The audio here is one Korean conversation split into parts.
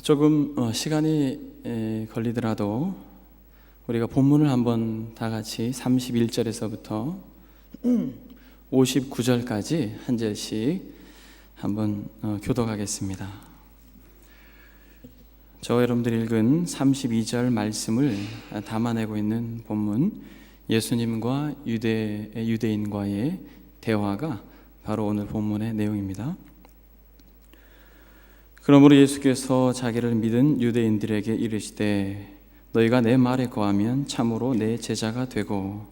조금 시간이 걸리더라도 우리가 본문을 한번 다 같이 31절에서부터 59절까지 한 절씩 한번 교독하겠습니다. 저와 여러분들이 읽은 32절 말씀을 담아내고 있는 본문, 예수님과 유대인과의 대화가 바로 오늘 본문의 내용입니다. 그러므로 예수께서 자기를 믿은 유대인들에게 이르시되 너희가 내 말에 거하면 참으로 내 제자가 되고,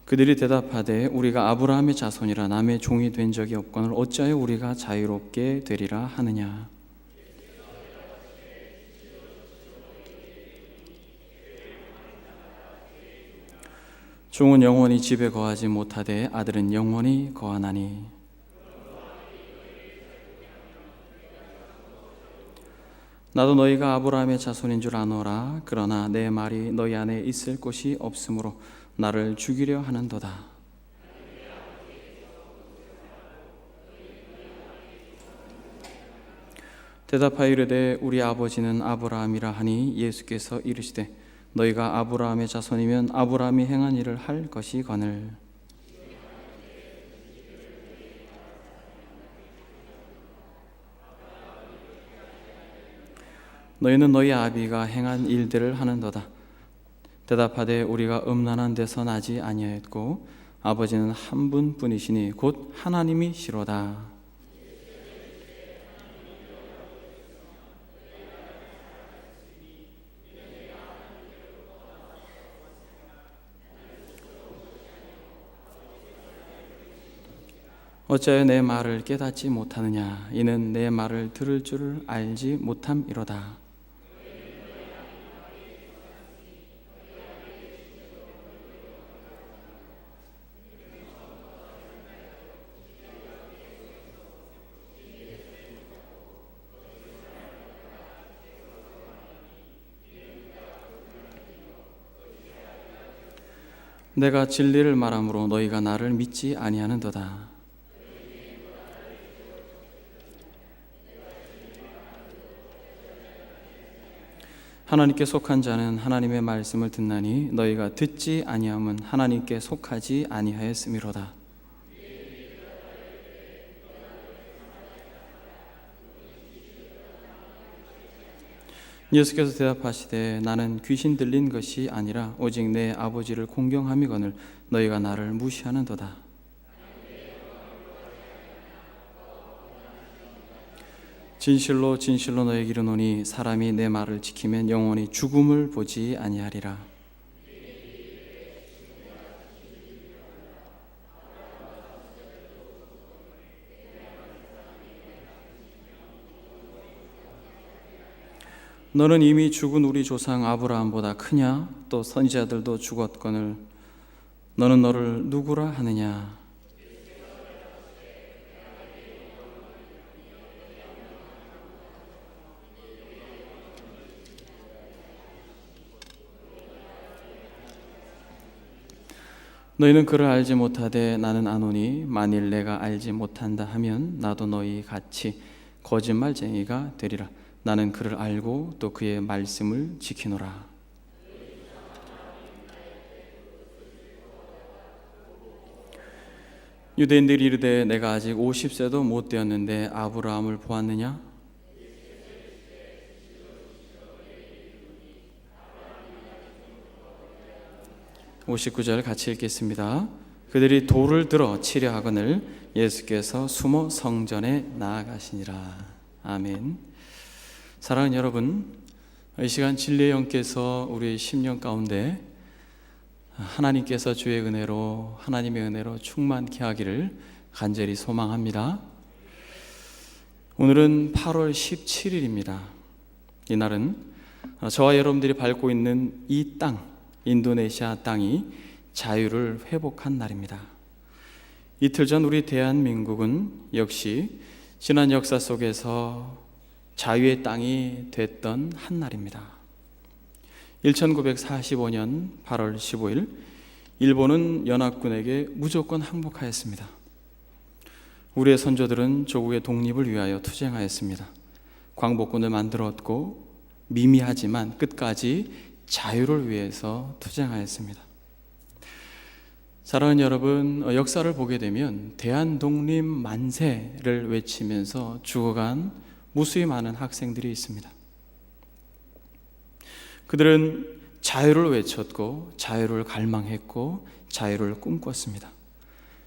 그들이 대답하되 우리가 아브라함의 자손이라 남의 종이 된 적이 없거늘 어찌하여 우리가 자유롭게 되리라 하느냐. 종은 영원히 집에 거하지 못하되 아들은 영원히 거하나니, 나도 너희가 아브라함의 자손인 줄 아노라. 그러나 내 말이 너희 안에 있을 곳이 없으므로 나를 죽이려 하는도다. 대답하여 이르되 우리 아버지는 아브라함이라 하니, 예수께서 이르시되 너희가 아브라함의 자손이면 아브라함이 행한 일을 할 것이거늘 너희는 너희 아비가 행한 일들을 하는도다. 대답하되 우리가 음란한 데서 나지 아니하였고 아버지는 한 분뿐이시니 곧 하나님이시로다. 어찌하여 내 말을 깨닫지 못하느냐. 이는 내 말을 들을 줄을 알지 못함이로다. 내가 진리를 말함으로 너희가 나를 믿지 아니하는도다. 하나님께 속한 자는 하나님의 말씀을 듣나니 너희가 듣지 아니함은 하나님께 속하지 아니하였음이로다. 예수께서 대답하시되 나는 귀신 들린 것이 아니라 오직 내 아버지를 공경함이거늘 너희가 나를 무시하는도다. 진실로 진실로 너희에게 이르노니 사람이 내 말을 지키면 영원히 죽음을 보지 아니하리라. 너는 이미 죽은 우리 조상 아브라함보다 크냐? 또 선지자들도 죽었거늘 너는 너를 누구라 하느냐? 너희는 그를 알지 못하되 나는 아노니 만일 내가 알지 못한다 하면 나도 너희 같이 거짓말쟁이가 되리라. 나는 그를 알고 또 그의 말씀을 지키노라. 유대인들이 이르되 내가 아직 50세도 못 되었는데 아브라함을 보았느냐? (59절) 같이 읽겠습니다. 그들이 돌을 들어 치려 하거늘 예수께서 숨어 성전에 나아가시니라. 아멘. 사랑하는 여러분, 이 시간 진리의 영께서 우리의 심령 가운데 하나님께서 주의 은혜로, 하나님의 은혜로 충만케 하기를 간절히 소망합니다. 오늘은 8월 17일입니다. 이날은 저와 여러분들이 밟고 있는 이 땅, 인도네시아 땅이 자유를 회복한 날입니다. 이틀 전 우리 대한민국은 역시 지난 역사 속에서 자유의 땅이 됐던 한 날입니다. 1945년 8월 15일 일본은 연합군에게 무조건 항복하였습니다. 우리의 선조들은 조국의 독립을 위하여 투쟁하였습니다. 광복군을 만들었고 미미하지만 끝까지 자유를 위해서 투쟁하였습니다. 사랑하는 여러분, 역사를 보게 되면 대한독립 만세를 외치면서 죽어간 무수히 많은 학생들이 있습니다. 그들은 자유를 외쳤고 자유를 갈망했고 자유를 꿈꿨습니다.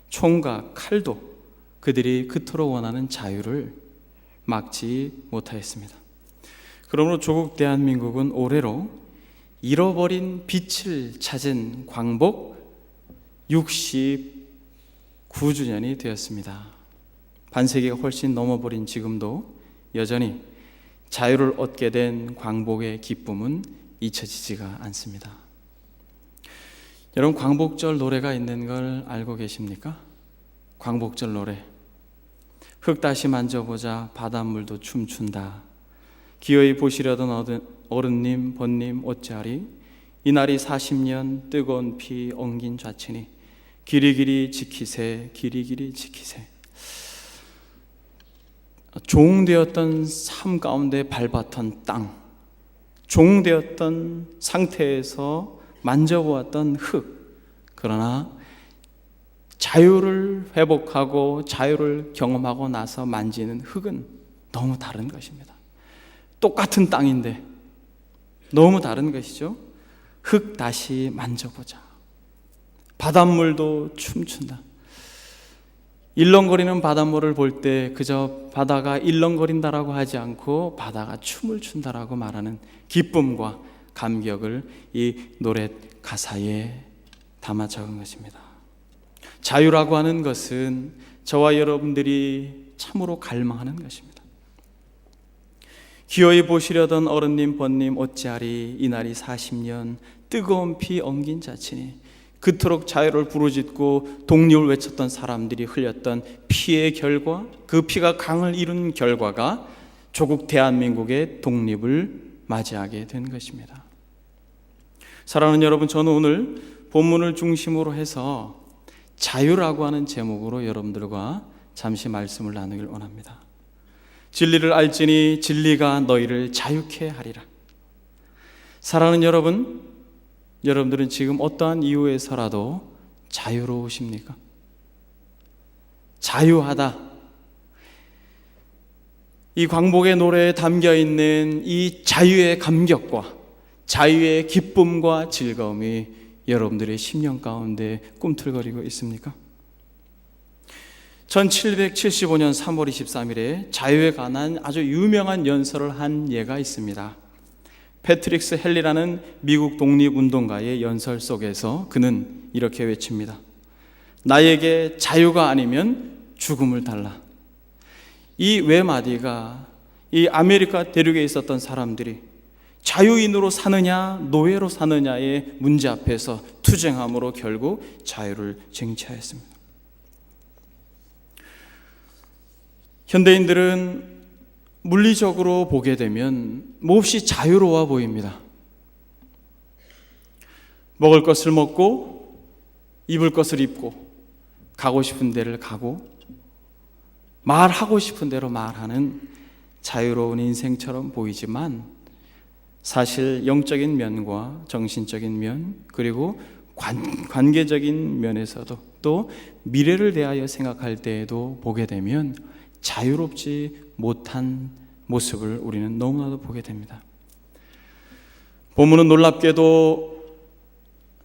총과 칼도 그들이 그토록 원하는 자유를 막지 못하였습니다. 그러므로 조국 대한민국은 올해로 잃어버린 빛을 찾은 광복 69주년이 되었습니다. 반세기가 훨씬 넘어버린 지금도 여전히 자유를 얻게 된 광복의 기쁨은 잊혀지지가 않습니다. 여러분, 광복절 노래가 있는 걸 알고 계십니까? 광복절 노래. 흙 다시 만져보자 바닷물도 춤춘다. 기어이 보시려던 어른님 번님 어찌하리. 이날이 40년 뜨거운 피 엉긴 좌치니 길이길이 지키세 길이길이 지키세. 종되었던 삶 가운데 밟았던 땅, 종되었던 상태에서 만져보았던 흙, 그러나 자유를 회복하고 자유를 경험하고 나서 만지는 흙은 너무 다른 것입니다. 똑같은 땅인데 너무 다른 것이죠. 흙 다시 만져보자. 바닷물도 춤춘다. 일렁거리는 바닷물을 볼 때 그저 바다가 일렁거린다라고 하지 않고 바다가 춤을 춘다라고 말하는 기쁨과 감격을 이 노래 가사에 담아 적은 것입니다. 자유라고 하는 것은 저와 여러분들이 참으로 갈망하는 것입니다. 기어이 보시려던 어른님 번님 어찌하리. 이날이 40년 뜨거운 피 엉긴 자치니. 그토록 자유를 부르짖고 독립을 외쳤던 사람들이 흘렸던 피의 결과, 그 피가 강을 이룬 결과가 조국 대한민국의 독립을 맞이하게 된 것입니다. 사랑하는 여러분, 저는 오늘 본문을 중심으로 해서 자유라고 하는 제목으로 여러분들과 잠시 말씀을 나누길 원합니다. 진리를 알지니 진리가 너희를 자유케 하리라. 사랑하는 여러분, 여러분들은 지금 어떠한 이유에서라도 자유로우십니까? 자유하다. 이 광복의 노래에 담겨있는 이 자유의 감격과 자유의 기쁨과 즐거움이 여러분들의 심령 가운데 꿈틀거리고 있습니까? 1775년 3월 23일에 자유에 관한 아주 유명한 연설을 한 예가 있습니다. 패트릭스 헨리라는 미국 독립운동가의 연설 속에서 그는 이렇게 외칩니다. 나에게 자유가 아니면 죽음을 달라. 이 외마디가 이 아메리카 대륙에 있었던 사람들이 자유인으로 사느냐 노예로 사느냐의 문제 앞에서 투쟁함으로 결국 자유를 쟁취하였습니다. 현대인들은 물리적으로 보게 되면 몹시 자유로워 보입니다. 먹을 것을 먹고 입을 것을 입고 가고 싶은 데를 가고 말하고 싶은 대로 말하는 자유로운 인생처럼 보이지만 사실 영적인 면과 정신적인 면 그리고 관계적인 면에서도 또 미래를 대하여 생각할 때에도 보게 되면 자유롭지 못한 모습을 우리는 너무나도 보게 됩니다. 본문은 놀랍게도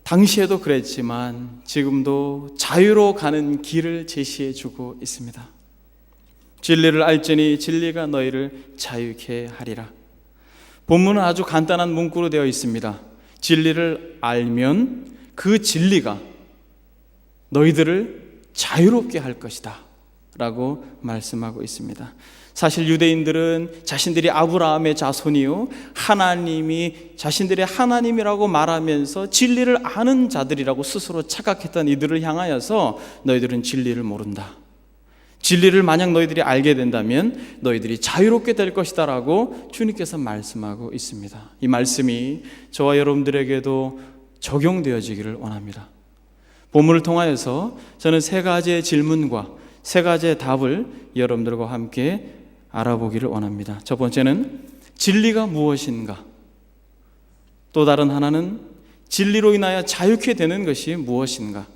당시에도 그랬지만 지금도 자유로 가는 길을 제시해 주고 있습니다. 진리를 알지니 진리가 너희를 자유케 하리라. 본문은 아주 간단한 문구로 되어 있습니다. 진리를 알면 그 진리가 너희들을 자유롭게 할 것이다 라고 말씀하고 있습니다. 사실 유대인들은 자신들이 아브라함의 자손이요 하나님이 자신들의 하나님이라고 말하면서 진리를 아는 자들이라고 스스로 착각했던 이들을 향하여서 너희들은 진리를 모른다. 진리를 만약 너희들이 알게 된다면 너희들이 자유롭게 될 것이다 라고 주님께서 말씀하고 있습니다. 이 말씀이 저와 여러분들에게도 적용되어지기를 원합니다. 본문을 통하여서 저는 세 가지의 질문과 세 가지의 답을 여러분들과 함께 알아보기를 원합니다. 첫 번째는 진리가 무엇인가? 또 다른 하나는 진리로 인하여 자유케 되는 것이 무엇인가?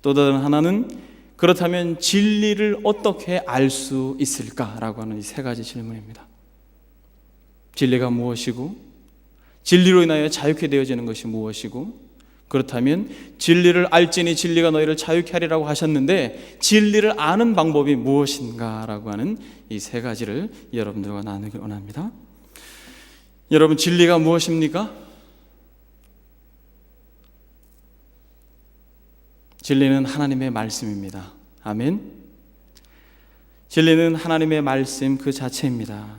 또 다른 하나는 그렇다면 진리를 어떻게 알 수 있을까라고 하는 이 세 가지 질문입니다. 진리가 무엇이고, 진리로 인하여 자유케 되어지는 것이 무엇이고, 그렇다면 진리를 알지니 진리가 너희를 자유케 하리라고 하셨는데 진리를 아는 방법이 무엇인가라고 하는 이 세 가지를 여러분들과 나누길 원합니다. 여러분, 진리가 무엇입니까? 진리는 하나님의 말씀입니다. 아멘. 진리는 하나님의 말씀 그 자체입니다.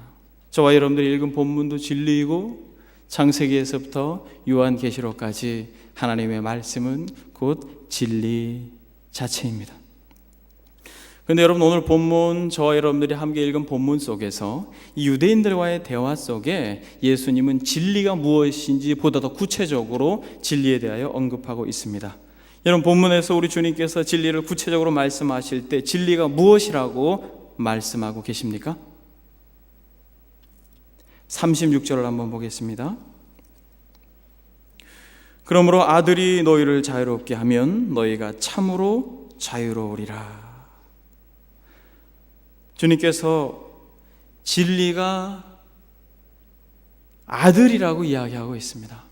저와 여러분들이 읽은 본문도 진리이고 창세기에서부터 요한계시록까지 하나님의 말씀은 곧 진리 자체입니다. 그런데 여러분, 오늘 본문, 저와 여러분들이 함께 읽은 본문 속에서 이 유대인들과의 대화 속에 예수님은 진리가 무엇인지 보다 더 구체적으로 진리에 대하여 언급하고 있습니다. 여러분, 본문에서 우리 주님께서 진리를 구체적으로 말씀하실 때 진리가 무엇이라고 말씀하고 계십니까? 36절을 한번 보겠습니다. 그러므로 아들이 너희를 자유롭게 하면 너희가 참으로 자유로우리라. 주님께서 진리가 아들이라고 이야기하고 있습니다.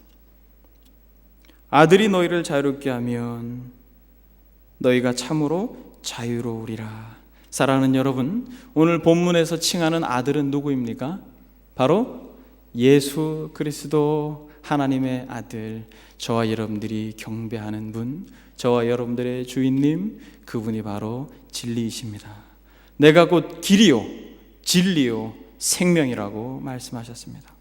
아들이 너희를 자유롭게 하면 너희가 참으로 자유로우리라. 사랑하는 여러분, 오늘 본문에서 칭하는 아들은 누구입니까? 바로 예수 그리스도, 하나님의 아들, 저와 여러분들이 경배하는 분, 저와 여러분들의 주인님, 그분이 바로 진리이십니다. 내가 곧 길이요 진리요 생명이라고 말씀하셨습니다.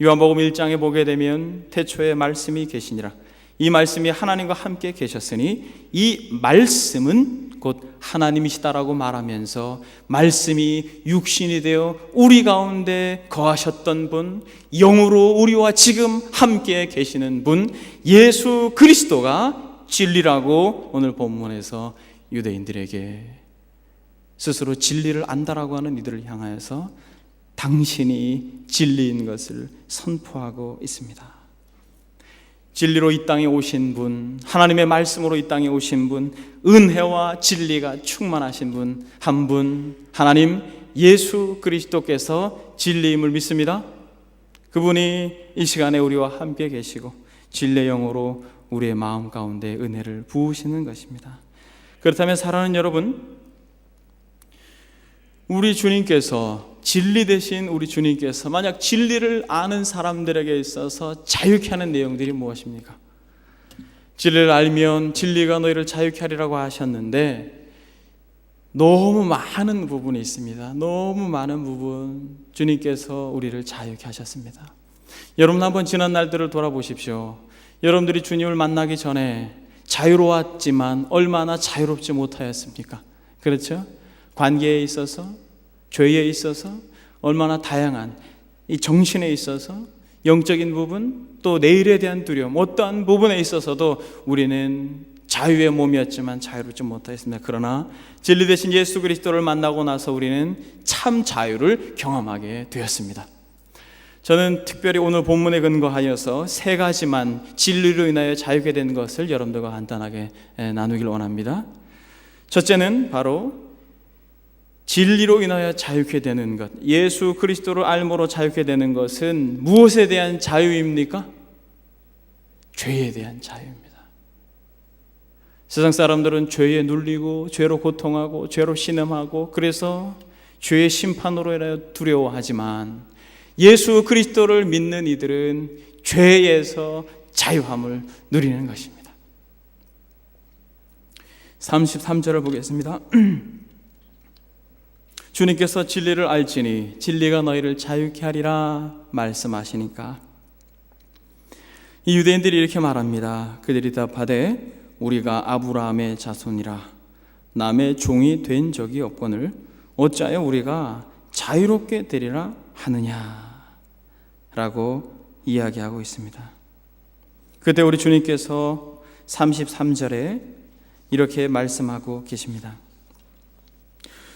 요한복음 1장에 보게 되면 태초에 말씀이 계시니라. 이 말씀이 하나님과 함께 계셨으니 이 말씀은 곧 하나님이시다라고 말하면서 말씀이 육신이 되어 우리 가운데 거하셨던 분, 영으로 우리와 지금 함께 계시는 분, 예수 그리스도가 진리라고 오늘 본문에서 유대인들에게 스스로 진리를 안다라고 하는 이들을 향하여서 당신이 진리인 것을 선포하고 있습니다. 진리로 이 땅에 오신 분, 하나님의 말씀으로 이 땅에 오신 분, 은혜와 진리가 충만하신 분, 한 분, 하나님 예수 그리스도께서 진리임을 믿습니다. 그분이 이 시간에 우리와 함께 계시고 진리의 영으로 우리의 마음 가운데 은혜를 부으시는 것입니다. 그렇다면 사랑하는 여러분, 우리 주님께서, 진리 되신 우리 주님께서 만약 진리를 아는 사람들에게 있어서 자유케 하는 내용들이 무엇입니까? 진리를 알면 진리가 너희를 자유케 하리라고 하셨는데 너무 많은 부분이 있습니다. 너무 많은 부분 주님께서 우리를 자유케 하셨습니다. 여러분, 한번 지난 날들을 돌아보십시오. 여러분들이 주님을 만나기 전에 자유로웠지만 얼마나 자유롭지 못하였습니까? 그렇죠? 관계에 있어서, 죄에 있어서, 얼마나 다양한 이 정신에 있어서, 영적인 부분, 또 내일에 대한 두려움, 어떠한 부분에 있어서도 우리는 자유의 몸이었지만 자유롭지 못하였습니다. 그러나 진리 되신 예수 그리스도를 만나고 나서 우리는 참 자유를 경험하게 되었습니다. 저는 특별히 오늘 본문에 근거하여서 세 가지만 진리로 인하여 자유게 된 것을 여러분들과 간단하게 나누길 원합니다. 첫째는 바로 진리로 인하여 자유케 되는 것, 예수 그리스도를 알므로 자유케 되는 것은 무엇에 대한 자유입니까? 죄에 대한 자유입니다. 세상 사람들은 죄에 눌리고 죄로 고통하고 죄로 신음하고 그래서 죄의 심판으로 인하여 두려워하지만 예수 그리스도를 믿는 이들은 죄에서 자유함을 누리는 것입니다. 33절을 보겠습니다. 주님께서 진리를 알지니 진리가 너희를 자유케 하리라 말씀하시니까 이 유대인들이 이렇게 말합니다. 그들이 답하되 우리가 아브라함의 자손이라 남의 종이 된 적이 없거늘 어찌하여 우리가 자유롭게 되리라 하느냐 라고 이야기하고 있습니다. 그때 우리 주님께서 33절에 이렇게 말씀하고 계십니다.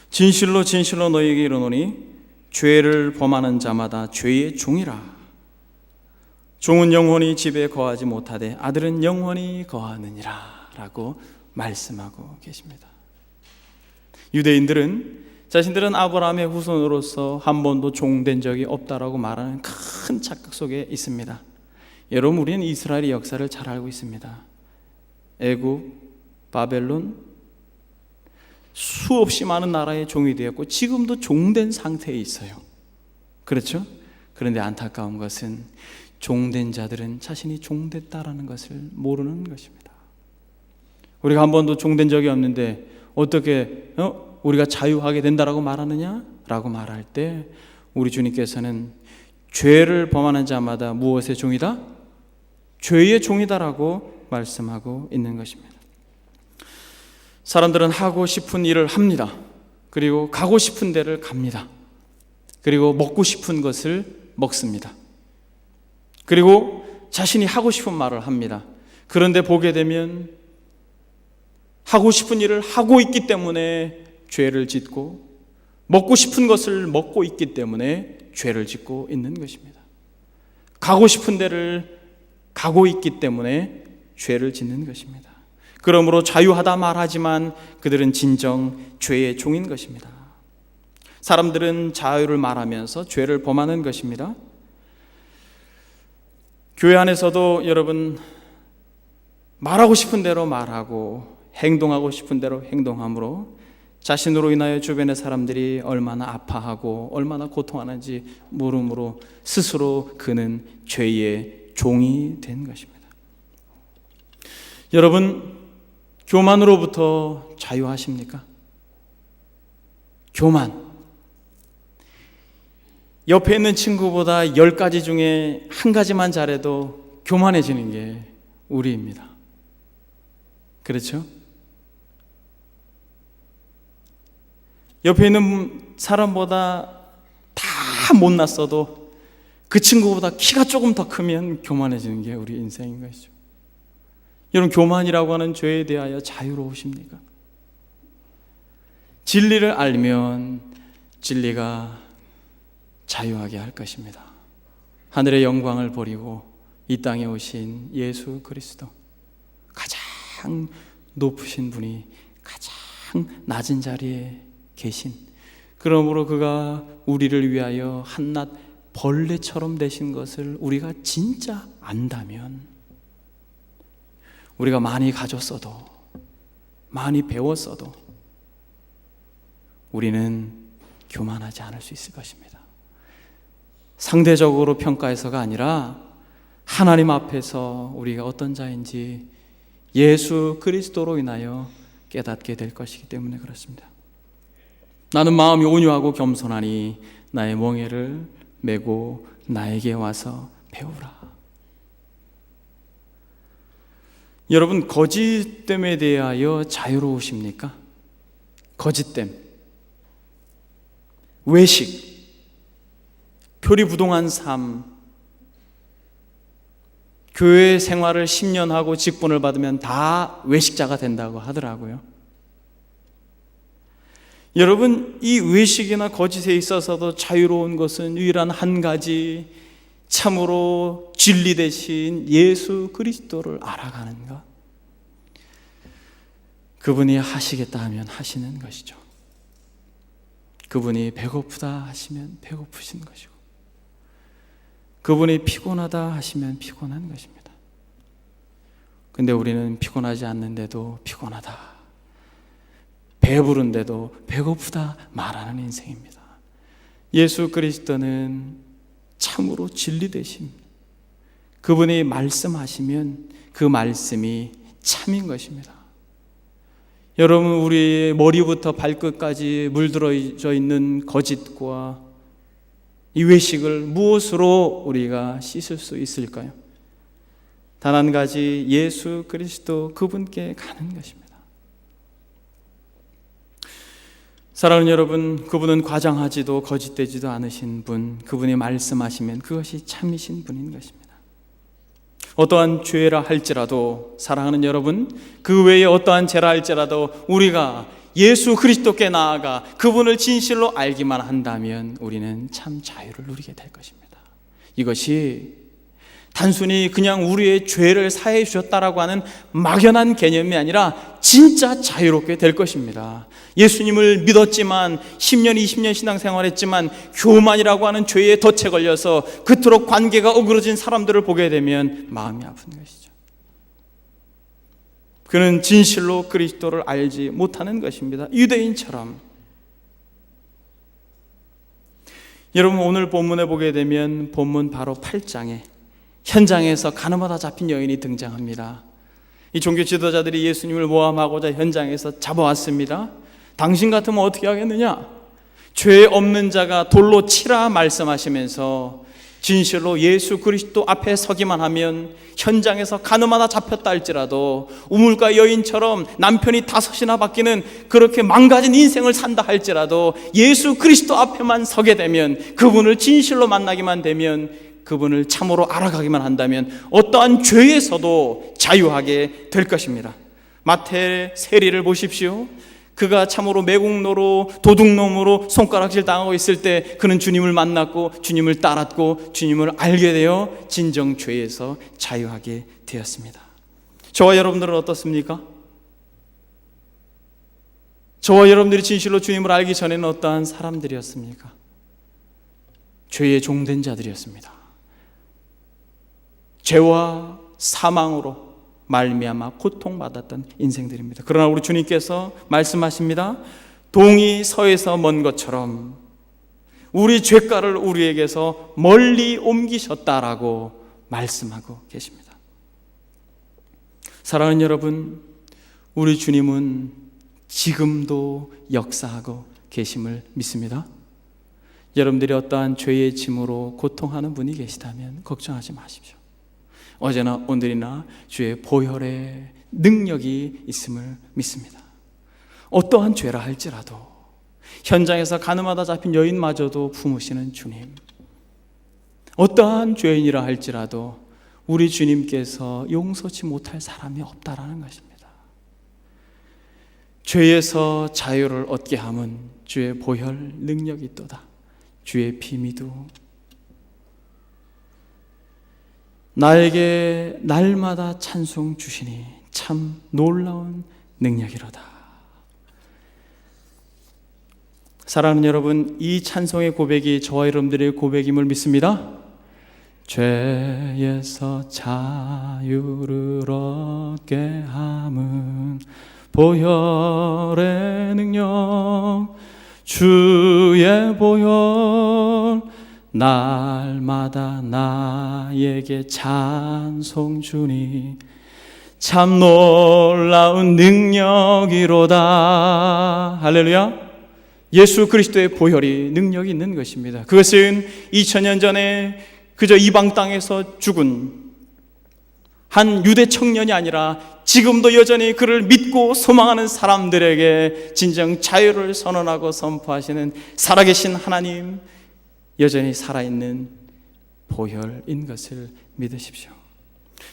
진실로 진실로 너희에게 이르노니 죄를 범하는 자마다 죄의 종이라. 종은 영원히 집에 거하지 못하되 아들은 영원히 거하느니라 라고 말씀하고 계십니다. 유대인들은 자신들은 아브라함의 후손으로서 한 번도 종된 적이 없다라고 말하는 큰 착각 속에 있습니다. 여러분, 우리는 이스라엘의 역사를 잘 알고 있습니다. 애굽, 바벨론, 수없이 많은 나라의 종이 되었고 지금도 종된 상태에 있어요. 그렇죠? 그런데 안타까운 것은 종된 자들은 자신이 종됐다라는 것을 모르는 것입니다. 우리가 한 번도 종된 적이 없는데 어떻게 우리가 자유하게 된다라고 말하느냐? 라고 말할 때 우리 주님께서는 죄를 범하는 자마다 무엇의 종이다? 죄의 종이다라고 말씀하고 있는 것입니다. 사람들은 하고 싶은 일을 합니다. 그리고 가고 싶은 데를 갑니다. 그리고 먹고 싶은 것을 먹습니다. 그리고 자신이 하고 싶은 말을 합니다. 그런데 보게 되면 하고 싶은 일을 하고 있기 때문에 죄를 짓고 먹고 싶은 것을 먹고 있기 때문에 죄를 짓고 있는 것입니다. 가고 싶은 데를 가고 있기 때문에 죄를 짓는 것입니다. 그러므로 자유하다 말하지만 그들은 진정 죄의 종인 것입니다. 사람들은 자유를 말하면서 죄를 범하는 것입니다. 교회 안에서도 여러분 말하고 싶은 대로 말하고 행동하고 싶은 대로 행동함으로 자신으로 인하여 주변의 사람들이 얼마나 아파하고 얼마나 고통하는지 모름으로 스스로 그는 죄의 종이 된 것입니다. 여러분, 교만으로부터 자유하십니까? 교만. 옆에 있는 친구보다 10가지 중에 한 가지만 잘해도 교만해지는 게 우리입니다. 그렇죠? 옆에 있는 사람보다 다 못났어도 그 친구보다 키가 조금 더 크면 교만해지는 게 우리 인생인 것이죠. 여러분, 교만이라고 하는 죄에 대하여 자유로우십니까? 진리를 알면 진리가 자유하게 할 것입니다. 하늘의 영광을 버리고 이 땅에 오신 예수 그리스도, 가장 높으신 분이 가장 낮은 자리에 계신, 그러므로 그가 우리를 위하여 한낱 벌레처럼 되신 것을 우리가 진짜 안다면, 우리가 많이 가졌어도 많이 배웠어도 우리는 교만하지 않을 수 있을 것입니다. 상대적으로 평가해서가 아니라 하나님 앞에서 우리가 어떤 자인지 예수 그리스도로 인하여 깨닫게 될 것이기 때문에 그렇습니다. 나는 마음이 온유하고 겸손하니 나의 멍에를 메고 나에게 와서 배우라. 여러분, 거짓됨에 대하여 자유로우십니까? 거짓됨, 외식, 표리부동한 삶, 교회 생활을 10년 하고 직분을 받으면 다 외식자가 된다고 하더라고요. 여러분, 이 외식이나 거짓에 있어서도 자유로운 것은 유일한 한 가지, 참으로 진리 되신 예수 그리스도를 알아가는 것. 그분이 하시겠다 하면 하시는 것이죠. 그분이 배고프다 하시면 배고프신 것이고, 그분이 피곤하다 하시면 피곤한 것입니다. 근데 우리는 피곤하지 않는데도 피곤하다, 배부른데도 배고프다 말하는 인생입니다. 예수 그리스도는 참으로 진리 되심, 그분이 말씀하시면 그 말씀이 참인 것입니다. 여러분, 우리 머리부터 발끝까지 물들어져 있는 거짓과 이 외식을 무엇으로 우리가 씻을 수 있을까요? 단 한 가지, 예수 그리스도 그분께 가는 것입니다. 사랑하는 여러분, 그분은 과장하지도 거짓되지도 않으신 분, 그분이 말씀하시면 그것이 참이신 분인 것입니다. 어떠한 죄라 할지라도, 사랑하는 여러분, 그 외에 어떠한 죄라 할지라도 우리가 예수 그리스도께 나아가 그분을 진실로 알기만 한다면 우리는 참 자유를 누리게 될 것입니다. 이것이 단순히 그냥 우리의 죄를 사해 주셨다라고 하는 막연한 개념이 아니라 진짜 자유롭게 될 것입니다. 예수님을 믿었지만 10년, 20년 신앙생활했지만 교만이라고 하는 죄에 덫에 걸려서 그토록 관계가 어그러진 사람들을 보게 되면 마음이 아픈 것이죠. 그는 진실로 그리스도를 알지 못하는 것입니다. 유대인처럼. 여러분, 오늘 본문에 보게 되면 본문 바로 8장에 현장에서 가늠하다 잡힌 여인이 등장합니다. 이 종교 지도자들이 예수님을 모함하고자 현장에서 잡아왔습니다. 당신 같으면 어떻게 하겠느냐? 죄 없는 자가 돌로 치라 말씀하시면서 진실로 예수 그리스도 앞에 서기만 하면 현장에서 가늠하다 잡혔다 할지라도 우물가 여인처럼 남편이 5이나 바뀌는 그렇게 망가진 인생을 산다 할지라도 예수 그리스도 앞에만 서게 되면, 그분을 진실로 만나기만 되면, 그분을 참으로 알아가기만 한다면 어떠한 죄에서도 자유하게 될 것입니다. 마태의 세리를 보십시오. 그가 참으로 매국노로 도둑놈으로 손가락질 당하고 있을 때 그는 주님을 만났고 주님을 따랐고 주님을 알게 되어 진정 죄에서 자유하게 되었습니다. 저와 여러분들은 어떻습니까? 저와 여러분들이 진실로 주님을 알기 전에는 어떠한 사람들이었습니까? 죄의 종된 자들이었습니다. 죄와 사망으로 말미암아 고통받았던 인생들입니다. 그러나 우리 주님께서 말씀하십니다. 동이 서에서 먼 것처럼 우리 죄가를 우리에게서 멀리 옮기셨다라고 말씀하고 계십니다. 사랑하는 여러분, 우리 주님은 지금도 역사하고 계심을 믿습니다. 여러분들이 어떠한 죄의 짐으로 고통하는 분이 계시다면 걱정하지 마십시오. 어제나 오늘이나 주의 보혈의 능력이 있음을 믿습니다. 어떠한 죄라 할지라도 현장에서 가늠하다 잡힌 여인마저도 품으시는 주님, 어떠한 죄인이라 할지라도 우리 주님께서 용서치 못할 사람이 없다라는 것입니다. 죄에서 자유를 얻게 함은 주의 보혈 능력이 있도다. 주의 피 믿우 나에게 날마다 찬송 주시니 참 놀라운 능력이로다. 사랑하는 여러분, 이 찬송의 고백이 저와 여러분들의 고백임을 믿습니다. 죄에서 자유를 얻게 함은 보혈의 능력, 주의 보혈 날마다 나에게 찬송 주니 참 놀라운 능력이로다. 할렐루야. 예수 그리스도의 보혈이 능력이 있는 것입니다. 그것은 2000년 전에 그저 이방 땅에서 죽은 한 유대 청년이 아니라 지금도 여전히 그를 믿고 소망하는 사람들에게 진정 자유를 선언하고 선포하시는 살아계신 하나님, 여전히 살아있는 보혈인 것을 믿으십시오.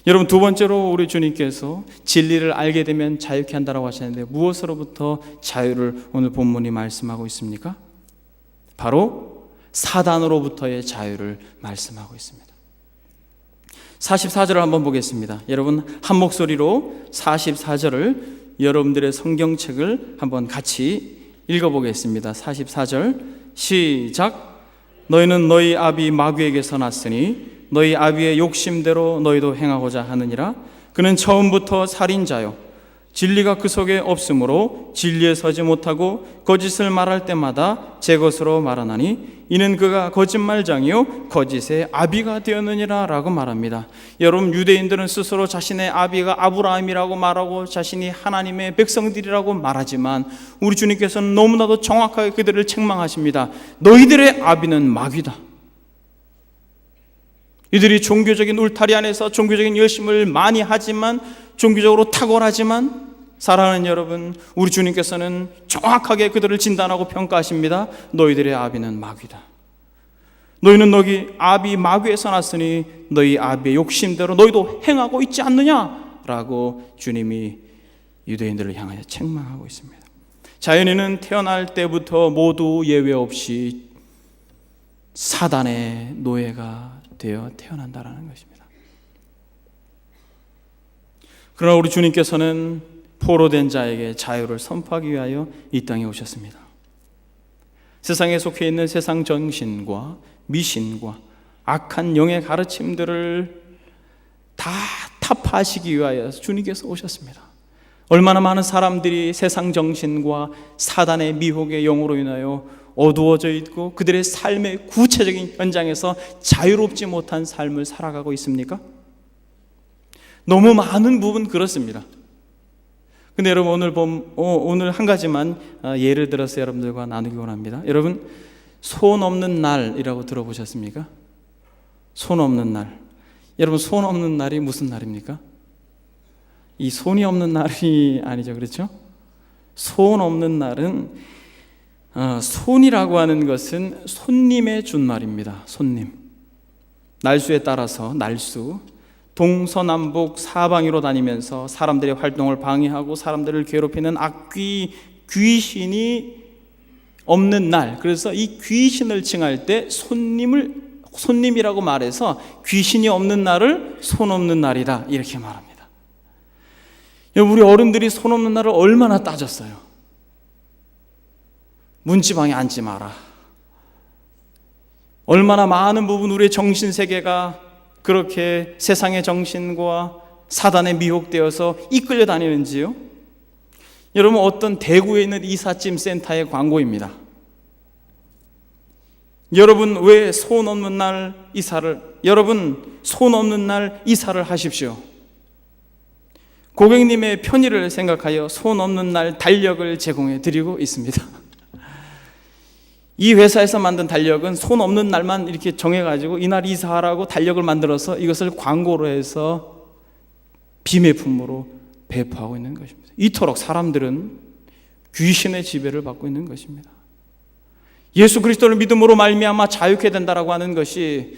여러분, 두 번째로 우리 주님께서 진리를 알게 되면 자유케 한다고 하셨는데 무엇으로부터 자유를 오늘 본문이 말씀하고 있습니까? 바로 사단으로부터의 자유를 말씀하고 있습니다. 44절을 한번 보겠습니다. 여러분, 한 목소리로 44절을 여러분들의 성경책을 한번 같이 읽어보겠습니다. 44절 시작. 너희는 너희 아비 마귀에게서 났으니 너희 아비의 욕심대로 너희도 행하고자 하느니라. 그는 처음부터 살인자요 진리가 그 속에 없으므로 진리에 서지 못하고 거짓을 말할 때마다 제 것으로 말하나니 이는 그가 거짓말장이요 거짓의 아비가 되었느니라 라고 말합니다. 여러분, 유대인들은 스스로 자신의 아비가 아브라함이라고 말하고 자신이 하나님의 백성들이라고 말하지만 우리 주님께서는 너무나도 정확하게 그들을 책망하십니다. 너희들의 아비는 마귀다. 이들이 종교적인 울타리 안에서 종교적인 열심을 많이 하지만, 종교적으로 탁월하지만, 사랑하는 여러분, 우리 주님께서는 정확하게 그들을 진단하고 평가하십니다. 너희들의 아비는 마귀다. 너희는 너희 아비 마귀에서 났으니 너희 아비의 욕심대로 너희도 행하고 있지 않느냐라고 주님이 유대인들을 향하여 책망하고 있습니다. 자연인은 태어날 때부터 모두 예외 없이 사단의 노예가 되어 태어난다라는 것입니다. 그러나 우리 주님께서는 포로된 자에게 자유를 선포하기 위하여 이 땅에 오셨습니다. 세상에 속해 있는 세상 정신과 미신과 악한 영의 가르침들을 다 타파하시기 위하여 주님께서 오셨습니다. 얼마나 많은 사람들이 세상 정신과 사단의 미혹의 영으로 인하여 어두워져 있고 그들의 삶의 구체적인 현장에서 자유롭지 못한 삶을 살아가고 있습니까? 너무 많은 부분 그렇습니다. 근데 여러분 오늘 한 가지만 예를 들어서 여러분들과 나누기 원합니다. 여러분, 손 없는 날이라고 들어보셨습니까? 손 없는 날. 여러분, 손 없는 날이 무슨 날입니까? 이 손이 없는 날이 아니죠, 그렇죠? 손 없는 날은 손이라고 하는 것은 손님의 준말입니다. 손님. 날수에 따라서 날수, 동서남북 사방으로 다니면서 사람들의 활동을 방해하고 사람들을 괴롭히는 악귀 귀신이 없는 날, 그래서 이 귀신을 칭할 때 손님이라고 말해서 귀신이 없는 날을 손 없는 날이다 이렇게 말합니다. 우리 어른들이 손 없는 날을 얼마나 따졌어요. 문지방에 앉지 마라. 얼마나 많은 부분 우리의 정신세계가 그렇게 세상의 정신과 사단에 미혹되어서 이끌려 다니는지요? 여러분, 어떤 대구에 있는 이삿짐 센터의 광고입니다. 여러분, 왜 손 없는 날 이사를 하십시오. 고객님의 편의를 생각하여 손 없는 날 달력을 제공해 드리고 있습니다. 이 회사에서 만든 달력은 손 없는 날만 이렇게 정해가지고 이날 이사하라고 달력을 만들어서 이것을 광고로 해서 비매품으로 배포하고 있는 것입니다. 이토록 사람들은 귀신의 지배를 받고 있는 것입니다. 예수 그리스도를 믿음으로 말미암아 자유케 된다라고 하는 것이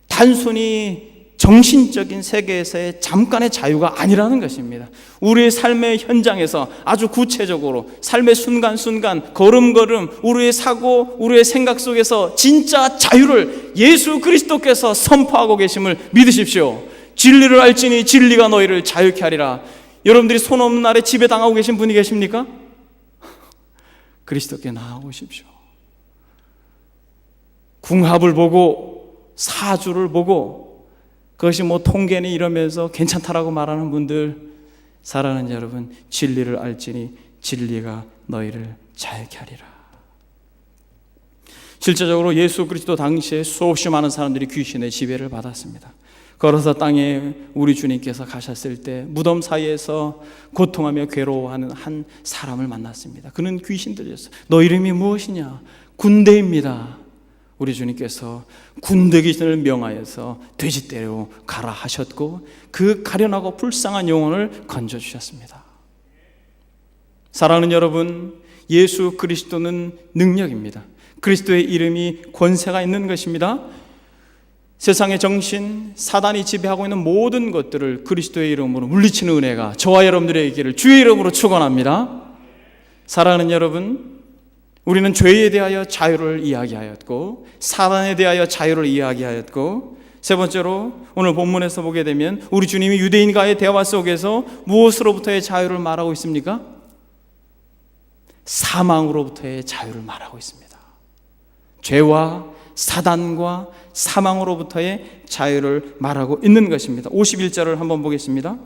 단순히 정신적인 세계에서의 잠깐의 자유가 아니라는 것입니다. 우리의 삶의 현장에서 아주 구체적으로 삶의 순간순간 걸음걸음 우리의 사고 우리의 생각 속에서 진짜 자유를 예수 그리스도께서 선포하고 계심을 믿으십시오. 진리를 알지니 진리가 너희를 자유케 하리라. 여러분들이 손 없는 날에 지배당하고 계신 분이 계십니까? 그리스도께 나아오십시오. 궁합을 보고 사주를 보고 그것이 통계니 이러면서 괜찮다라고 말하는 분들, 사랑하는 여러분, 진리를 알지니 진리가 너희를 자유케 하리라. 실제적으로 예수 그리스도 당시에 수없이 많은 사람들이 귀신의 지배를 받았습니다. 걸어서 땅에 우리 주님께서 가셨을 때 무덤 사이에서 고통하며 괴로워하는 한 사람을 만났습니다. 그는 귀신 들렸어요. 너 이름이 무엇이냐? 군대입니다. 우리 주님께서 군대 귀신을 명하여서 돼지떼로 가라 하셨고 그 가련하고 불쌍한 영혼을 건져주셨습니다. 사랑하는 여러분, 예수 그리스도는 능력입니다. 그리스도의 이름이 권세가 있는 것입니다. 세상의 정신, 사단이 지배하고 있는 모든 것들을 그리스도의 이름으로 물리치는 은혜가 저와 여러분들의 있기를 주의 이름으로 축원합니다. 사랑하는 여러분, 우리는 죄에 대하여 자유를 이야기하였고 사단에 대하여 자유를 이야기하였고 세 번째로 오늘 본문에서 보게 되면 우리 주님이 유대인과의 대화 속에서 무엇으로부터의 자유를 말하고 있습니까? 사망으로부터의 자유를 말하고 있습니다. 죄와 사단과 사망으로부터의 자유를 말하고 있는 것입니다. 51절을 한번 보겠습니다.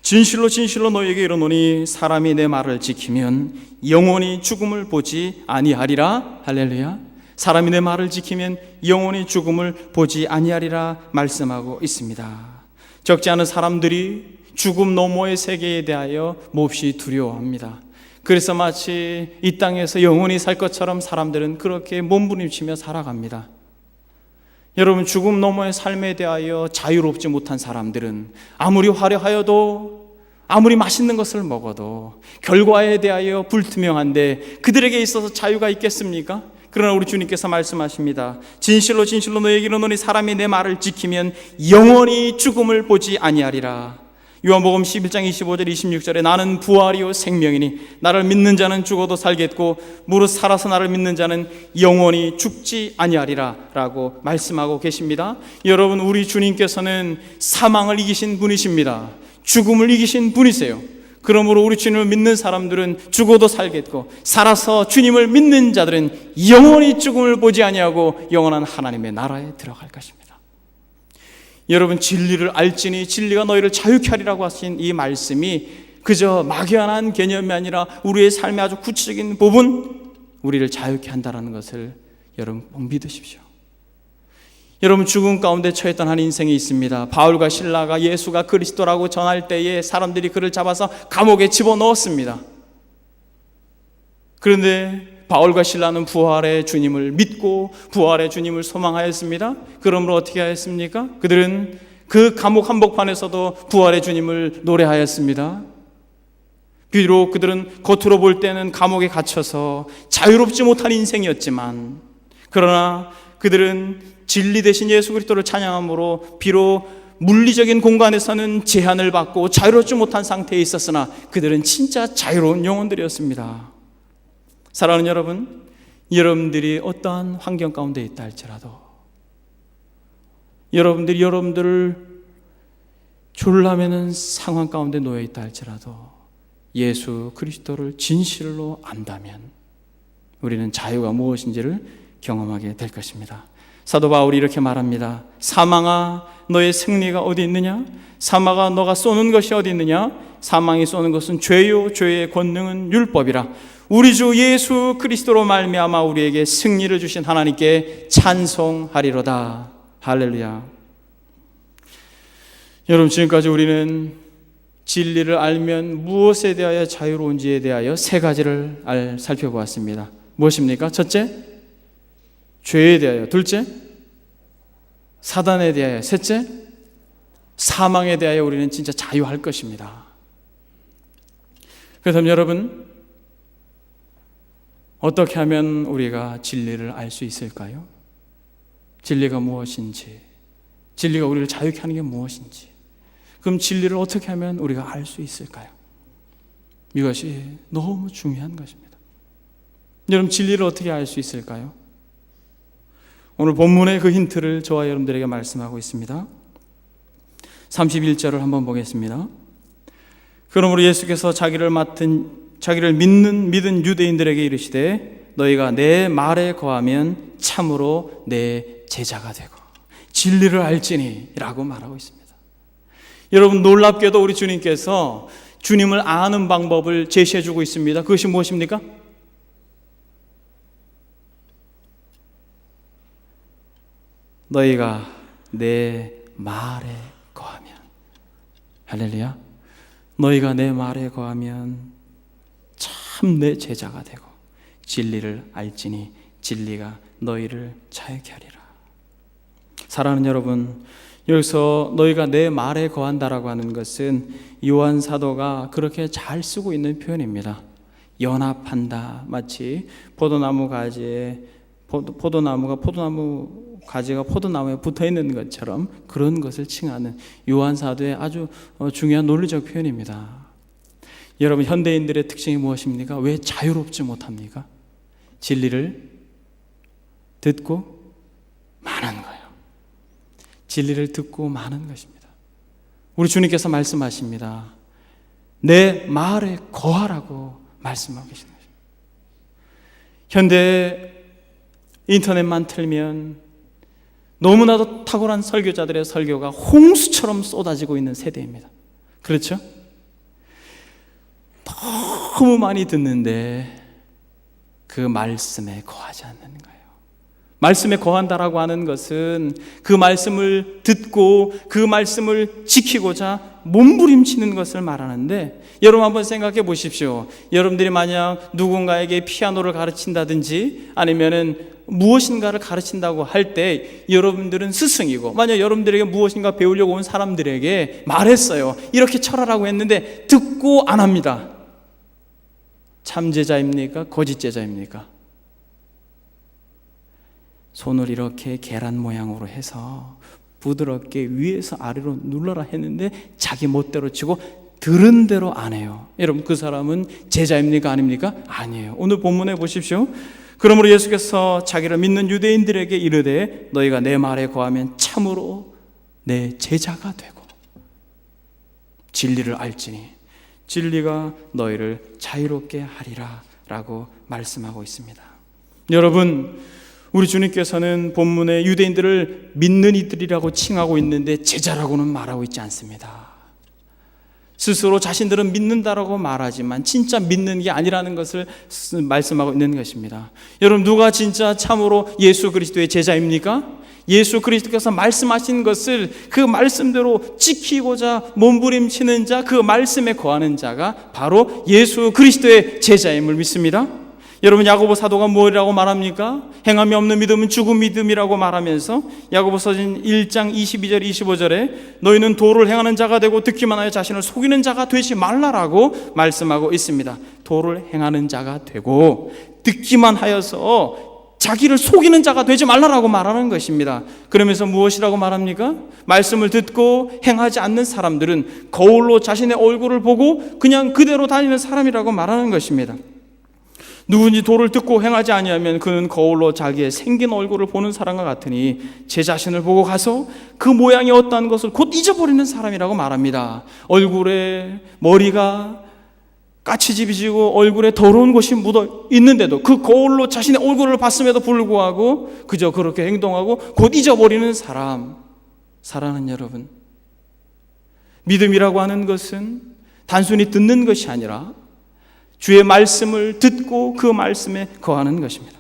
진실로 진실로 너희에게 이르노니 사람이 내 말을 지키면 영원히 죽음을 보지 아니하리라. 할렐루야. 사람이 내 말을 지키면 영원히 죽음을 보지 아니하리라 말씀하고 있습니다. 적지 않은 사람들이 죽음 너머의 세계에 대하여 몹시 두려워합니다. 그래서 마치 이 땅에서 영원히 살 것처럼 사람들은 그렇게 몸부림치며 살아갑니다. 여러분, 죽음 너머의 삶에 대하여 자유롭지 못한 사람들은 아무리 화려하여도 아무리 맛있는 것을 먹어도 결과에 대하여 불투명한데 그들에게 있어서 자유가 있겠습니까? 그러나 우리 주님께서 말씀하십니다. 진실로 진실로 너희에게 이르노니 사람이 내 말을 지키면 영원히 죽음을 보지 아니하리라. 요한복음 11장 25절 26절에 나는 부활이요 생명이니 나를 믿는 자는 죽어도 살겠고 무릇 살아서 나를 믿는 자는 영원히 죽지 아니하리라 라고 말씀하고 계십니다. 여러분, 우리 주님께서는 사망을 이기신 분이십니다. 죽음을 이기신 분이세요. 그러므로 우리 주님을 믿는 사람들은 죽어도 살겠고 살아서 주님을 믿는 자들은 영원히 죽음을 보지 아니하고 영원한 하나님의 나라에 들어갈 것입니다. 여러분, 진리를 알지니 진리가 너희를 자유케 하리라고 하신 이 말씀이 그저 막연한 개념이 아니라 우리의 삶의 아주 구체적인 부분, 우리를 자유케 한다는 것을 여러분 꼭 믿으십시오. 여러분, 죽음 가운데 처했던 한 인생이 있습니다. 바울과 실라가 예수가 그리스도라고 전할 때에 사람들이 그를 잡아서 감옥에 집어넣었습니다. 그런데 바울과 실라는 부활의 주님을 믿고 부활의 주님을 소망하였습니다. 그러므로 어떻게 하였습니까? 그들은 그 감옥 한복판에서도 부활의 주님을 노래하였습니다. 비록 그들은 겉으로 볼 때는 감옥에 갇혀서 자유롭지 못한 인생이었지만, 그러나 그들은 진리 대신 예수 그리스도를 찬양함으로 비록 물리적인 공간에서는 제한을 받고 자유롭지 못한 상태에 있었으나 그들은 진짜 자유로운 영혼들이었습니다. 사랑하는 여러분, 여러분들이 어떠한 환경 가운데 있다 할지라도, 여러분들이 여러분들을 졸라매는 상황 가운데 놓여 있다 할지라도 예수 그리스도를 진실로 안다면 우리는 자유가 무엇인지를 경험하게 될 것입니다. 사도 바울이 이렇게 말합니다. 사망아, 너의 승리가 어디 있느냐? 사망아, 너가 쏘는 것이 어디 있느냐? 사망이 쏘는 것은 죄요, 죄의 권능은 율법이라. 우리 주 예수 그리스도로 말미암아 우리에게 승리를 주신 하나님께 찬송하리로다. 할렐루야. 여러분, 지금까지 우리는 진리를 알면 무엇에 대하여 자유로운지에 대하여 세 가지를 살펴보았습니다. 무엇입니까? 첫째, 죄에 대하여. 둘째, 사단에 대하여. 셋째, 사망에 대하여 우리는 진짜 자유할 것입니다. 그렇다면 여러분, 어떻게 하면 우리가 진리를 알 수 있을까요? 진리가 무엇인지, 진리가 우리를 자유케 하는 게 무엇인지, 그럼 진리를 어떻게 하면 우리가 알 수 있을까요? 이것이 너무 중요한 것입니다. 여러분, 진리를 어떻게 알 수 있을까요? 오늘 본문의 그 힌트를 저와 여러분들에게 말씀하고 있습니다. 31절을 한번 보겠습니다. 그러므로 예수께서 자기를 믿은 유대인들에게 이르시되 너희가 내 말에 거하면 참으로 내 제자가 되고 진리를 알지니 라고 말하고 있습니다. 여러분, 놀랍게도 우리 주님께서 주님을 아는 방법을 제시해 주고 있습니다. 그것이 무엇입니까? 너희가 내 말에 거하면, 할렐루야, 너희가 내 말에 거하면 참 내 제자가 되고 진리를 알지니 진리가 너희를 자유케 하리라. 사랑하는 여러분, 여기서 너희가 내 말에 거한다라고 하는 것은 요한 사도가 그렇게 잘 쓰고 있는 표현입니다. 연합한다, 마치 포도나무 가지에 포도나무 가지가 포도나무에 붙어 있는 것처럼 그런 것을 칭하는 요한 사도의 아주 중요한 논리적 표현입니다. 여러분, 현대인들의 특징이 무엇입니까? 왜 자유롭지 못합니까? 진리를 듣고 마는 거예요. 진리를 듣고 마는 것입니다. 우리 주님께서 말씀하십니다. 내 말에 거하라고 말씀하고 계시는 것입니다. 현대 인터넷만 틀면 너무나도 탁월한 설교자들의 설교가 홍수처럼 쏟아지고 있는 세대입니다. 그렇죠? 너무 많이 듣는데 그 말씀에 거하지 않는 거예요. 말씀에 거한다라고 하는 것은 그 말씀을 듣고 그 말씀을 지키고자 몸부림치는 것을 말하는데, 여러분 한번 생각해 보십시오. 여러분들이 만약 누군가에게 피아노를 가르친다든지 아니면은 무엇인가를 가르친다고 할 때 여러분들은 스승이고, 만약 여러분들에게 무엇인가 배우려고 온 사람들에게 말했어요. 이렇게 철하라고 했는데 듣고 안 합니다. 참제자입니까? 거짓제자입니까? 손을 이렇게 계란 모양으로 해서 부드럽게 위에서 아래로 눌러라 했는데 자기 멋대로 치고 들은 대로 안 해요. 여러분, 그 사람은 제자입니까? 아닙니까? 아니에요. 오늘 본문에 보십시오. 그러므로 예수께서 자기를 믿는 유대인들에게 이르되 너희가 내 말에 거하면 참으로 내 제자가 되고 진리를 알지니 진리가 너희를 자유롭게 하리라 라고 말씀하고 있습니다. 여러분, 우리 주님께서는 본문에 유대인들을 믿는 이들이라고 칭하고 있는데 제자라고는 말하고 있지 않습니다. 스스로 자신들은 믿는다라고 말하지만 진짜 믿는 게 아니라는 것을 말씀하고 있는 것입니다. 여러분, 누가 진짜 참으로 예수 그리스도의 제자입니까? 예수 그리스도께서 말씀하신 것을 그 말씀대로 지키고자 몸부림치는 자, 그 말씀에 거하는 자가 바로 예수 그리스도의 제자임을 믿습니다. 여러분, 야고보 사도가 뭐라고 말합니까? 행함이 없는 믿음은 죽은 믿음이라고 말하면서 야고보서진 1장 22절 25절에 너희는 도를 행하는 자가 되고 듣기만 하여 자신을 속이는 자가 되지 말라라고 말씀하고 있습니다. 도를 행하는 자가 되고 듣기만 하여서 자기를 속이는 자가 되지 말라라고 말하는 것입니다. 그러면서 무엇이라고 말합니까? 말씀을 듣고 행하지 않는 사람들은 거울로 자신의 얼굴을 보고 그냥 그대로 다니는 사람이라고 말하는 것입니다. 누군지 도를 듣고 행하지 아니하면 그는 거울로 자기의 생긴 얼굴을 보는 사람과 같으니 제 자신을 보고 가서 그 모양이 어떠한 것을 곧 잊어버리는 사람이라고 말합니다. 얼굴에 머리가 까치집이지고 얼굴에 더러운 것이 묻어 있는데도 그 거울로 자신의 얼굴을 봤음에도 불구하고 그저 그렇게 행동하고 곧 잊어버리는 사람. 사랑하는 여러분, 믿음이라고 하는 것은 단순히 듣는 것이 아니라 주의 말씀을 듣고 그 말씀에 거하는 것입니다.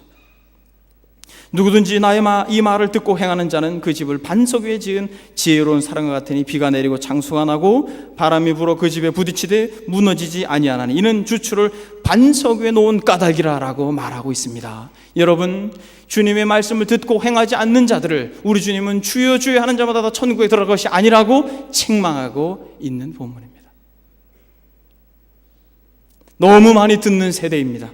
누구든지 나의 이 말을 듣고 행하는 자는 그 집을 반석 위에 지은 지혜로운 사람과 같으니 비가 내리고 장수가 나고 바람이 불어 그 집에 부딪히되 무너지지 아니하나니 이는 주추를 반석 위에 놓은 까닭이라라고 말하고 있습니다. 여러분, 주님의 말씀을 듣고 행하지 않는 자들을 우리 주님은 주여 주여 하는 자마다 다 천국에 들어갈 것이 아니라고 책망하고 있는 본문입니다. 너무 많이 듣는 세대입니다.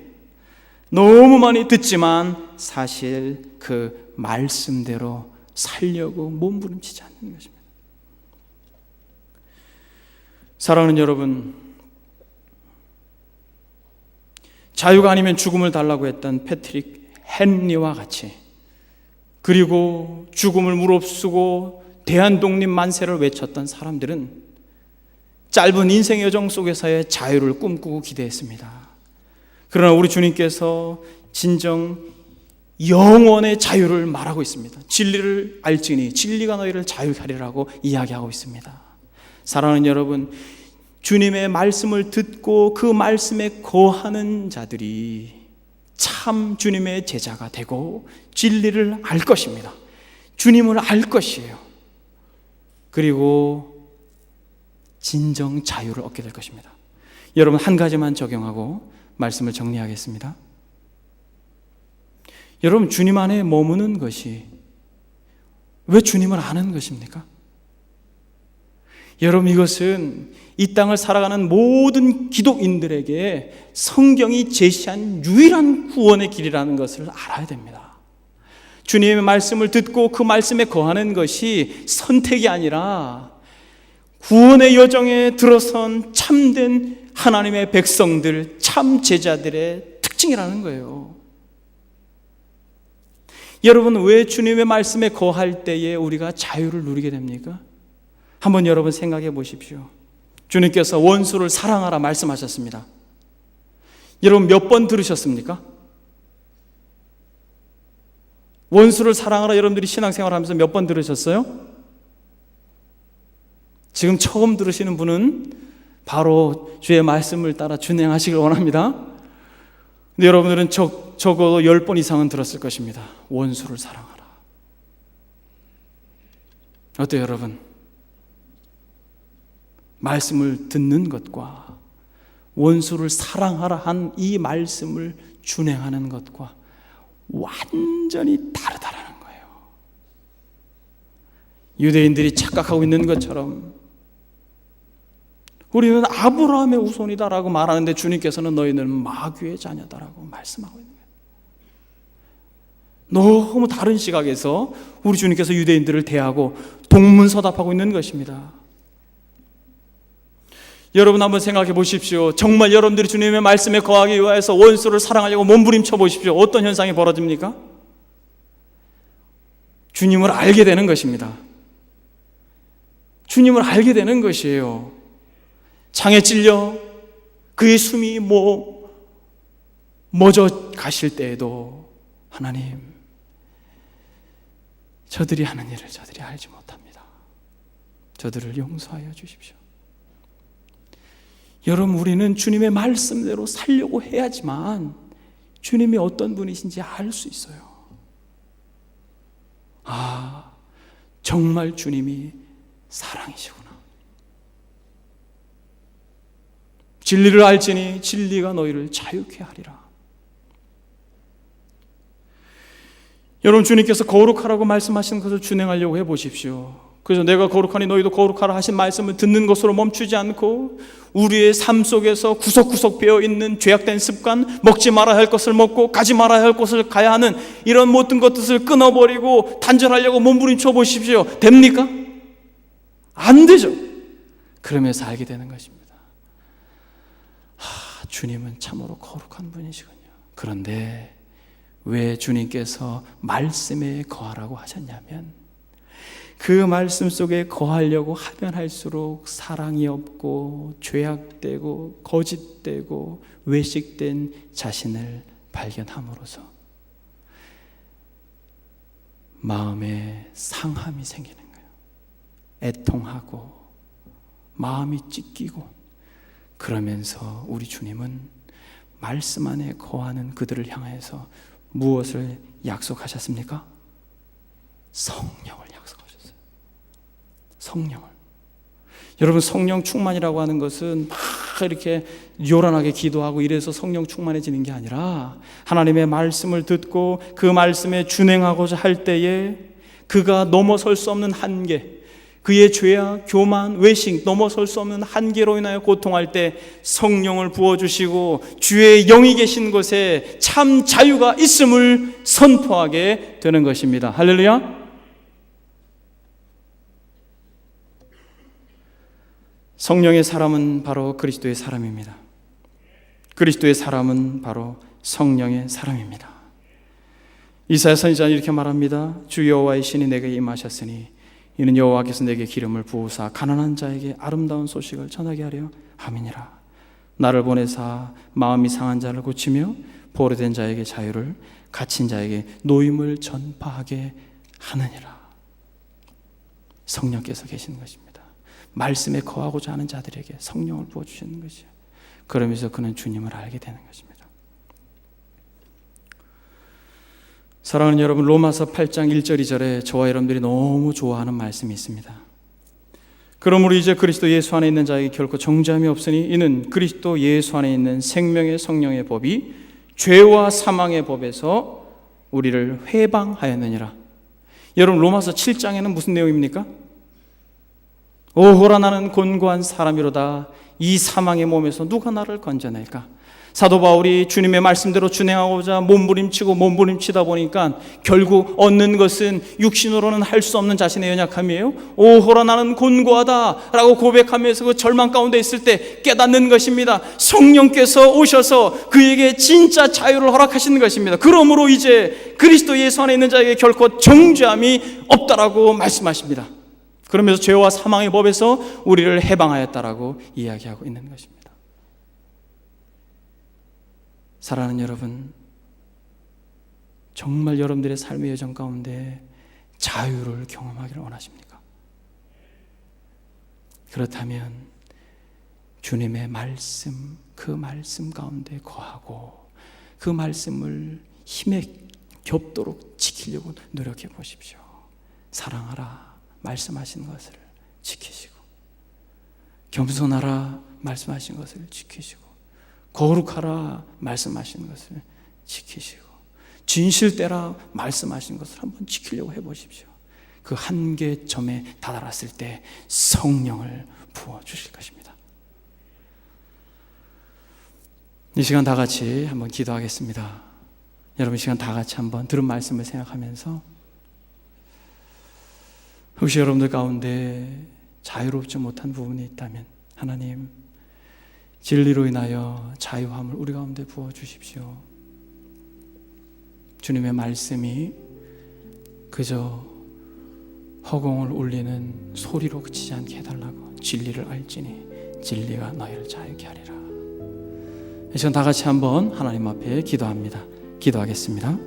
너무 많이 듣지만 사실 그 말씀대로 살려고 몸부림치지 않는 것입니다. 사랑하는 여러분, 자유가 아니면 죽음을 달라고 했던 패트릭 헨리와 같이, 그리고 죽음을 무릅쓰고 대한독립 만세를 외쳤던 사람들은 짧은 인생의 여정 속에서의 자유를 꿈꾸고 기대했습니다. 그러나 우리 주님께서 진정 영원의 자유를 말하고 있습니다. 진리를 알지니 진리가 너희를 자유케 하리라고 이야기하고 있습니다. 사랑하는 여러분, 주님의 말씀을 듣고 그 말씀에 거하는 자들이 참 주님의 제자가 되고 진리를 알 것입니다. 주님을 알 것이에요. 그리고 진정 자유를 얻게 될 것입니다. 여러분, 한 가지만 적용하고 말씀을 정리하겠습니다. 여러분, 주님 안에 머무는 것이 왜 주님을 아는 것입니까? 여러분, 이것은 이 땅을 살아가는 모든 기독인들에게 성경이 제시한 유일한 구원의 길이라는 것을 알아야 됩니다. 주님의 말씀을 듣고 그 말씀에 거하는 것이 선택이 아니라 구원의 여정에 들어선 참된 하나님의 백성들, 참 제자들의 특징이라는 거예요. 여러분, 왜 주님의 말씀에 거할 때에 우리가 자유를 누리게 됩니까? 한번 여러분 생각해 보십시오. 주님께서 원수를 사랑하라 말씀하셨습니다. 여러분, 몇 번 들으셨습니까? 원수를 사랑하라 여러분들이 신앙생활 하면서 몇 번 들으셨어요? 지금 처음 들으시는 분은 바로 주의 말씀을 따라 준행하시길 원합니다. 근데 여러분들은 적어도 10번 이상은 들었을 것입니다. 원수를 사랑하라. 어때요, 여러분? 말씀을 듣는 것과 원수를 사랑하라 한 이 말씀을 준행하는 것과 완전히 다르다라는 거예요. 유대인들이 착각하고 있는 것처럼 우리는 아브라함의 후손이다라고 말하는데 주님께서는 너희는 마귀의 자녀다라고 말씀하고 있는 거예요. 너무 다른 시각에서 우리 주님께서 유대인들을 대하고 동문서답하고 있는 것입니다. 여러분 한번 생각해 보십시오. 정말 여러분들이 주님의 말씀에 거하기 위하여서 원수를 사랑하려고 몸부림쳐 보십시오. 어떤 현상이 벌어집니까? 주님을 알게 되는 것입니다. 주님을 알게 되는 것이에요. 창에 찔려 그의 숨이 멎어 가실 때에도 하나님, 저들이 하는 일을 저들이 알지 못합니다. 저들을 용서하여 주십시오. 여러분, 우리는 주님의 말씀대로 살려고 해야지만 주님이 어떤 분이신지 알 수 있어요. 아, 정말 주님이 사랑이시구나. 진리를 알지니 진리가 너희를 자유케 하리라. 여러분, 주님께서 거룩하라고 말씀하신 것을 준행하려고 해보십시오. 그래서 내가 거룩하니 너희도 거룩하라 하신 말씀을 듣는 것으로 멈추지 않고 우리의 삶 속에서 구석구석 배어있는 죄악된 습관, 먹지 말아야 할 것을 먹고 가지 말아야 할 곳을 가야 하는 이런 모든 것들을 끊어버리고 단절하려고 몸부림쳐 보십시오. 됩니까? 안 되죠. 그러면서 알게 되는 것입니다. 주님은 참으로 거룩한 분이시군요. 그런데 왜 주님께서 말씀에 거하라고 하셨냐면, 그 말씀 속에 거하려고 하면 할수록 사랑이 없고 죄악되고 거짓되고 외식된 자신을 발견함으로써 마음에 상함이 생기는 거예요. 애통하고 마음이 찢기고, 그러면서 우리 주님은 말씀 안에 거하는 그들을 향해서 무엇을 약속하셨습니까? 성령을 약속하셨어요. 성령을. 여러분, 성령 충만이라고 하는 것은 막 이렇게 요란하게 기도하고 이래서 성령 충만해지는 게 아니라, 하나님의 말씀을 듣고 그 말씀에 준행하고자 할 때에 그가 넘어설 수 없는 한계, 그의 죄악, 교만, 외식, 넘어설 수 없는 한계로 인하여 고통할 때 성령을 부어주시고 주의 영이 계신 곳에 참 자유가 있음을 선포하게 되는 것입니다. 할렐루야. 성령의 사람은 바로 그리스도의 사람입니다. 그리스도의 사람은 바로 성령의 사람입니다. 이사야 선지자는 이렇게 말합니다. 주 여호와의 신이 내게 임하셨으니 이는 여호와께서 내게 기름을 부으사 가난한 자에게 아름다운 소식을 전하게 하려 함이니라. 나를 보내사 마음이 상한 자를 고치며 포로된 자에게 자유를, 갇힌 자에게 노임을 전파하게 하느니라. 성령께서 계시는 것입니다. 말씀에 거하고자 하는 자들에게 성령을 부어주시는 것이에요. 그러면서 그는 주님을 알게 되는 것입니다. 사랑하는 여러분, 로마서 8장 1절 2절에 저와 여러분들이 너무 좋아하는 말씀이 있습니다. 그러므로 이제 그리스도 예수 안에 있는 자에게 결코 정죄함이 없으니 이는 그리스도 예수 안에 있는 생명의 성령의 법이 죄와 사망의 법에서 우리를 회방하였느니라. 여러분, 로마서 7장에는 무슨 내용입니까? 오호라, 나는 곤고한 사람이로다. 이 사망의 몸에서 누가 나를 건져낼까? 사도 바울이 주님의 말씀대로 준행하고자 몸부림치다 보니까 결국 얻는 것은 육신으로는 할 수 없는 자신의 연약함이에요. 오호라, 나는 곤고하다 라고 고백하면서 그 절망 가운데 있을 때 깨닫는 것입니다. 성령께서 오셔서 그에게 진짜 자유를 허락하시는 것입니다. 그러므로 이제 그리스도 예수 안에 있는 자에게 결코 정죄함이 없다라고 말씀하십니다. 그러면서 죄와 사망의 법에서 우리를 해방하였다라고 이야기하고 있는 것입니다. 사랑하는 여러분, 정말 여러분들의 삶의 여정 가운데 자유를 경험하기를 원하십니까? 그렇다면 주님의 말씀, 그 말씀 가운데 거하고 그 말씀을 힘에 겹도록 지키려고 노력해 보십시오. 사랑하라 말씀하신 것을 지키시고, 겸손하라 말씀하신 것을 지키시고, 거룩하라 말씀하신 것을 지키시고, 진실되라 말씀하신 것을 한번 지키려고 해보십시오. 그 한계점에 다다랐을 때 성령을 부어주실 것입니다. 이 시간 다 같이 한번 기도하겠습니다. 여러분, 이 시간 다 같이 한번 들은 말씀을 생각하면서 혹시 여러분들 가운데 자유롭지 못한 부분이 있다면 하나님, 진리로 인하여 자유함을 우리 가운데 부어주십시오. 주님의 말씀이 그저 허공을 울리는 소리로 그치지 않게 해달라고. 진리를 알지니 진리가 너희를 자유케 하리라. 이 시간 다 같이 한번 하나님 앞에 기도합니다. 기도하겠습니다.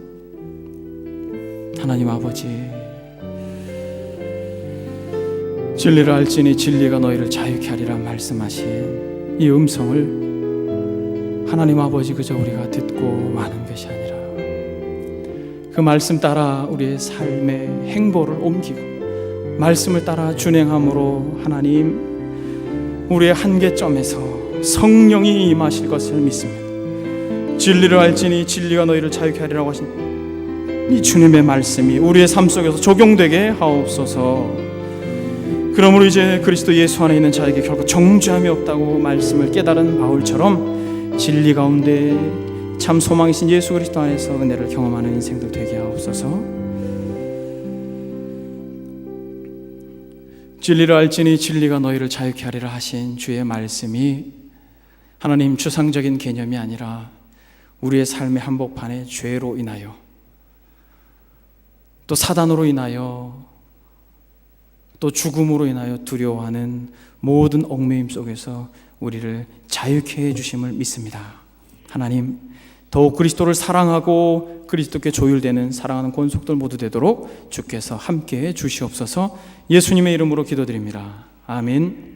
하나님 아버지, 진리를 알지니 진리가 너희를 자유케 하리라 말씀하신 이 음성을 하나님 아버지 그저 우리가 듣고 마는 것이 아니라 그 말씀 따라 우리의 삶의 행보를 옮기고 말씀을 따라 준행함으로 하나님, 우리의 한계점에서 성령이 임하실 것을 믿습니다. 진리를 알지니 진리가 너희를 자유케 하리라고 하신 이 주님의 말씀이 우리의 삶 속에서 적용되게 하옵소서. 그러므로 이제 그리스도 예수 안에 있는 자에게 결코 정죄함이 없다고 말씀을 깨달은 바울처럼 진리 가운데 참 소망이신 예수 그리스도 안에서 은혜를 경험하는 인생들 되게 하옵소서. 진리를 알지니 진리가 너희를 자유케 하리라 하신 주의 말씀이 하나님 추상적인 개념이 아니라 우리의 삶의 한복판에 죄로 인하여 또 사단으로 인하여 또 죽음으로 인하여 두려워하는 모든 얽매임 속에서 우리를 자유케 해주심을 믿습니다. 하나님, 더욱 그리스도를 사랑하고 그리스도께 조율되는 사랑하는 권속들 모두 되도록 주께서 함께해 주시옵소서. 예수님의 이름으로 기도드립니다. 아멘.